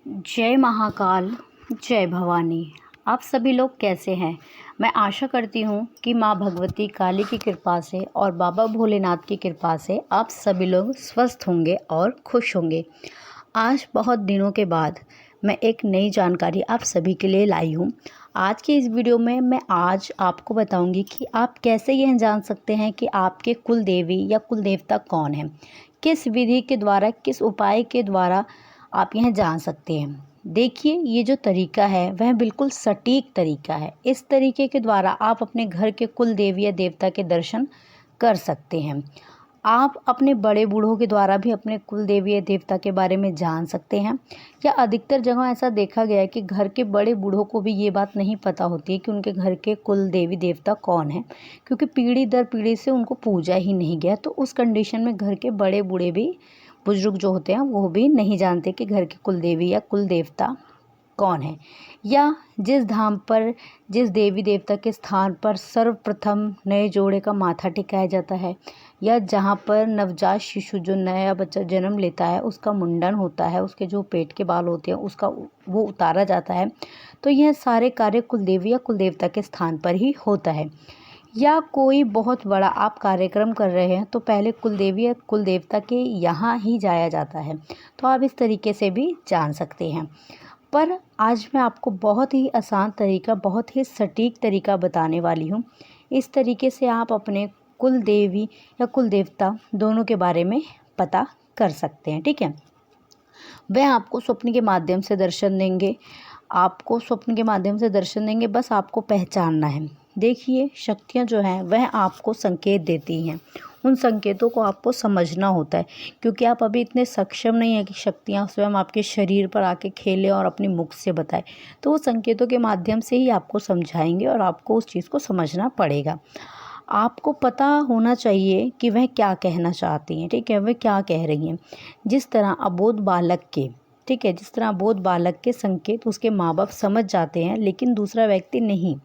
जय महाकाल, जय भवानी। आप सभी लोग कैसे हैं? मैं आशा करती हूँ कि माँ भगवती काली की कृपा से और बाबा भोलेनाथ की कृपा से आप सभी लोग स्वस्थ होंगे और खुश होंगे। आज बहुत दिनों के बाद मैं एक नई जानकारी आप सभी के लिए लाई हूँ। आज की इस वीडियो में मैं आज आपको बताऊंगी कि आप कैसे यह जान सकते हैं कि आपके कुल देवी या कुल देवता कौन है। किस विधि के द्वारा, किस उपाय के द्वारा आप यह जान सकते हैं। देखिए, ये जो तरीका है वह बिल्कुल सटीक तरीका है। इस तरीके के द्वारा आप अपने घर के कुल देवी या देवता के दर्शन कर सकते हैं। आप अपने बड़े बूढ़ों के द्वारा भी अपने कुल देवी या देवता के बारे में जान सकते हैं। या अधिकतर जगह ऐसा देखा गया है कि घर के बड़े बूढ़ों को भी ये बात नहीं पता होती है कि उनके घर के कुल देवी देवता कौन है, क्योंकि पीढ़ी दर पीढ़ी से उनको पूजा ही नहीं गया। तो उस कंडीशन में घर के बड़े बूढ़े भी, बुजुर्ग जो होते हैं, वो भी नहीं जानते कि घर के कुल देवी या कुल देवता कौन है। या जिस धाम पर, जिस देवी देवता के स्थान पर सर्वप्रथम नए जोड़े का माथा टिकाया जाता है, या जहाँ पर नवजात शिशु जो नया बच्चा जन्म लेता है उसका मुंडन होता है, उसके जो पेट के बाल होते हैं उसका वो उतारा जाता है, तो यह सारे कार्य कुल देवी या कुल देवता के स्थान पर ही होता है। या कोई बहुत बड़ा आप कार्यक्रम कर रहे हैं तो पहले कुल देवी या कुल देवता के यहाँ ही जाया जाता है। तो आप इस तरीके से भी जान सकते हैं। पर आज मैं आपको बहुत ही आसान तरीका, बहुत ही सटीक तरीका बताने वाली हूँ। इस तरीके से आप अपने कुल देवी या कुल देवता दोनों के बारे में पता कर सकते हैं। ठीक है, वह आपको स्वप्न के माध्यम से दर्शन देंगे। आपको स्वप्न के माध्यम से दर्शन देंगे, बस आपको पहचानना है। देखिए, शक्तियाँ जो हैं वह आपको संकेत देती हैं। उन संकेतों को आपको समझना होता है, क्योंकि आप अभी इतने सक्षम नहीं हैं कि शक्तियाँ स्वयं आपके शरीर पर आके खेलें और अपने मुख से बताएं। तो वो संकेतों के माध्यम से ही आपको समझाएंगे और आपको उस चीज़ को समझना पड़ेगा। आपको पता होना चाहिए कि वह क्या कहना चाहती हैं। ठीक है, वह क्या कह रही हैं। जिस तरह अबोध बालक के, ठीक है, जिस तरह अबोध बालक के संकेत उसके माँ बाप समझ जाते हैं, लेकिन दूसरा व्यक्ति नहीं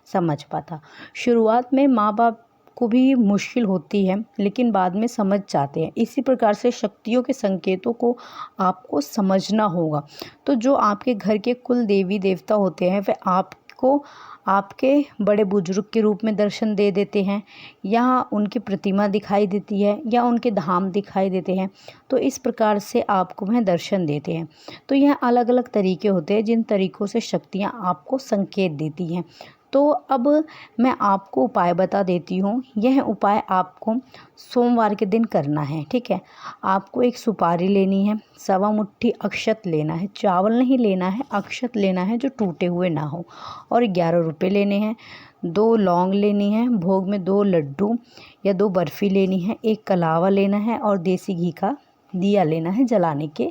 समझ पाता। शुरुआत में माँ बाप को भी मुश्किल होती है, लेकिन बाद में समझ जाते हैं। इसी प्रकार से शक्तियों के संकेतों को आपको समझना होगा। तो जो आपके घर के कुल देवी देवता होते हैं वह आपको आपके बड़े बुजुर्ग के रूप में दर्शन दे देते हैं, या उनकी प्रतिमा दिखाई देती है, या उनके धाम दिखाई देते हैं। तो इस प्रकार से आपको वह दर्शन देते हैं। तो यह अलग अलग तरीके होते हैं जिन तरीक़ों से शक्तियाँ आपको संकेत देती हैं। तो अब मैं आपको उपाय बता देती हूँ। यह उपाय आपको सोमवार के दिन करना है। ठीक है, आपको एक सुपारी लेनी है, सवा मुट्ठी अक्षत लेना है, चावल नहीं लेना है, अक्षत लेना है जो टूटे हुए ना हो, और 11 रुपये लेने हैं। 2 लौंग लेनी है, भोग में 2 लड्डू या 2 बर्फ़ी लेनी है, 1 कलावा लेना है, और देसी घी का दिया लेना है जलाने के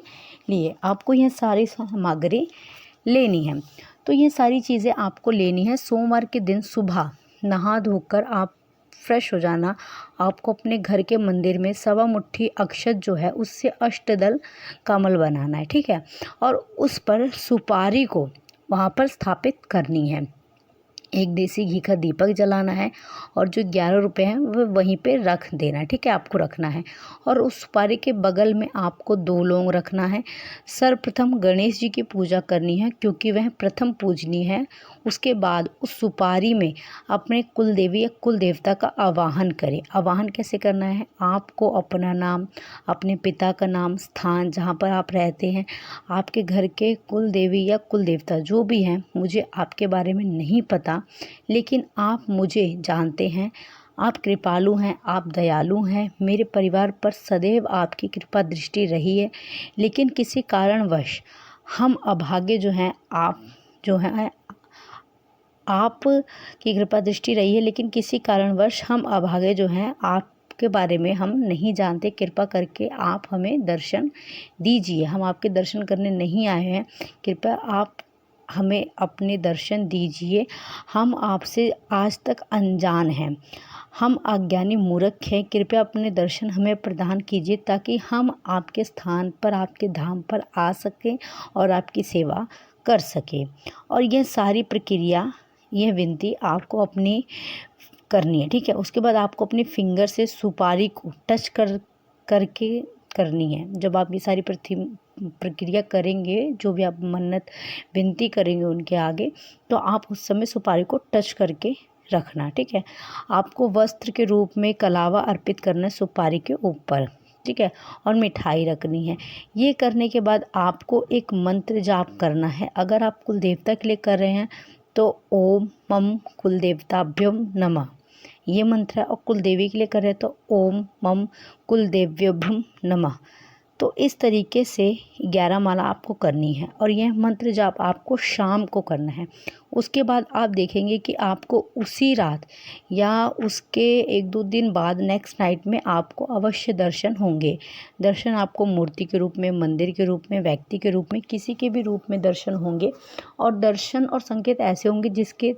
लिए। आपको यह सारी सामग्री लेनी है। तो ये सारी चीज़ें आपको लेनी है। सोमवार के दिन सुबह नहा धोकर आप फ्रेश हो जाना। आपको अपने घर के मंदिर में सवा मुट्ठी अक्षत जो है उससे अष्टदल कमल बनाना है। ठीक है, और उस पर सुपारी को वहाँ पर स्थापित करनी है। एक देसी घी का दीपक जलाना है, और जो 11 रुपये हैं वह वहीं पे रख देना है। ठीक है, आपको रखना है। और उस सुपारी के बगल में आपको 2 लौंग रखना है। सर्वप्रथम गणेश जी की पूजा करनी है, क्योंकि वह प्रथम पूजनीय है। उसके बाद उस सुपारी में अपने कुल देवी या कुल देवता का आवाहन करें। आवाहन कैसे करना है? आपको अपना नाम, अपने पिता का नाम, स्थान जहाँ पर आप रहते हैं, आपके घर के कुल देवी या कुल देवता जो भी हैं, मुझे आपके बारे में नहीं पता, लेकिन आप मुझे जानते हैं। आप कृपालु हैं, आप दयालु हैं, मेरे परिवार पर सदैव आपकी कृपा दृष्टि रही है, लेकिन किसी कारणवश हम अभागे जो हैं, आप जो हैं, आप की कृपा दृष्टि रही है, लेकिन किसी कारणवश हम अभागे जो हैं, आपके बारे में हम नहीं जानते। कृपा करके आप हमें दर्शन दीजिए। हम आपके दर्शन करने नहीं आए हैं, कृपया आप हमें अपने दर्शन दीजिए। हम आपसे आज तक अनजान हैं, हम अज्ञानी मूर्ख हैं। कृपया अपने दर्शन हमें प्रदान कीजिए, ताकि हम आपके स्थान पर, आपके धाम पर आ सकें और आपकी सेवा कर सकें। और यह सारी प्रक्रिया, यह विनती आपको अपनी करनी है। ठीक है, उसके बाद आपको अपने फिंगर से सुपारी को टच करके करनी है। जब आप ये सारी प्रक्रिया करेंगे, जो भी आप मन्नत विनती करेंगे उनके आगे, तो आप उस समय सुपारी को टच करके रखना, ठीक है। आपको वस्त्र के रूप में कलावा अर्पित करना है सुपारी के ऊपर, ठीक है, और मिठाई रखनी है। ये करने के बाद आपको एक मंत्र जाप करना है। अगर आप कुल देवता के लिए कर रहे हैं तो ओम मम कुल देवताभ्यम नमः ये मंत्र है, और कुल देवी के लिए कर रहे हैं तो ओम मम कुल देव्यभ्यम नमः। तो इस तरीके से 11 माला आपको करनी है, और यह मंत्र जाप आपको शाम को करना है। उसके बाद आप देखेंगे कि आपको उसी रात या उसके 1-2 दिन बाद नेक्स्ट नाइट में आपको अवश्य दर्शन होंगे। दर्शन आपको मूर्ति के रूप में, मंदिर के रूप में, व्यक्ति के रूप में, किसी के भी रूप में दर्शन होंगे। और दर्शन और संकेत ऐसे होंगे जिसके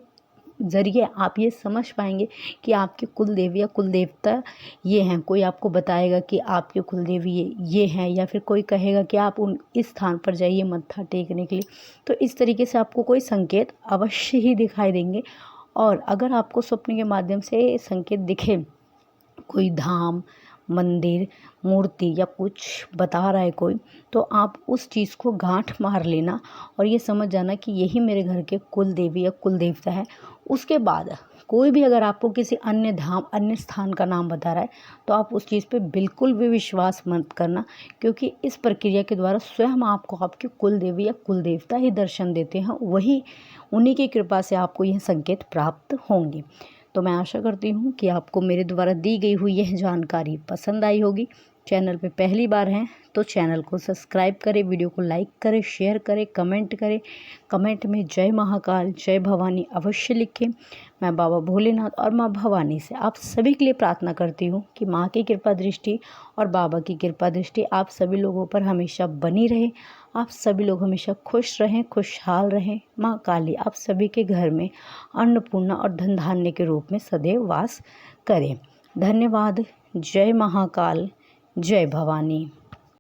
ज़रिए आप ये समझ पाएंगे कि आपके कुल देवी या कुल देवता ये हैं। कोई आपको बताएगा कि आपके कुल देवी ये हैं, या फिर कोई कहेगा कि आप इस स्थान पर जाइए मत्था टेकने के लिए। तो इस तरीके से आपको कोई संकेत अवश्य ही दिखाई देंगे। और अगर आपको स्वप्न के माध्यम से संकेत दिखे, कोई धाम, मंदिर, मूर्ति या कुछ बता रहा है कोई, तो आप उस चीज़ को गांठ मार लेना और ये समझ जाना कि यही मेरे घर के कुल देवी या कुल देवता है। उसके बाद कोई भी अगर आपको किसी अन्य धाम, अन्य स्थान का नाम बता रहा है, तो आप उस चीज़ पे बिल्कुल भी विश्वास मत करना, क्योंकि इस प्रक्रिया के द्वारा स्वयं आपको आपके कुल देवी या कुल देवता ही दर्शन देते हैं। वही उन्हीं की कृपा से आपको यह संकेत प्राप्त होंगे। तो मैं आशा करती हूँ कि आपको मेरे द्वारा दी गई हुई यह जानकारी पसंद आई होगी। चैनल पे पहली बार हैं तो चैनल को सब्सक्राइब करें, वीडियो को लाइक करें, शेयर करें, कमेंट करें। कमेंट में जय महाकाल, जय भवानी अवश्य लिखें। मैं बाबा भोलेनाथ और माँ भवानी से आप सभी के लिए प्रार्थना करती हूँ कि माँ की कृपा दृष्टि और बाबा की कृपा दृष्टि आप सभी लोगों पर हमेशा बनी रहे। आप सभी लोग हमेशा खुश रहें, खुशहाल रहें। माँ काली आप सभी के घर में अन्नपूर्णा और धन धान्य के रूप में सदैव वास करें। धन्यवाद। जय महाकाल, जय भवानी।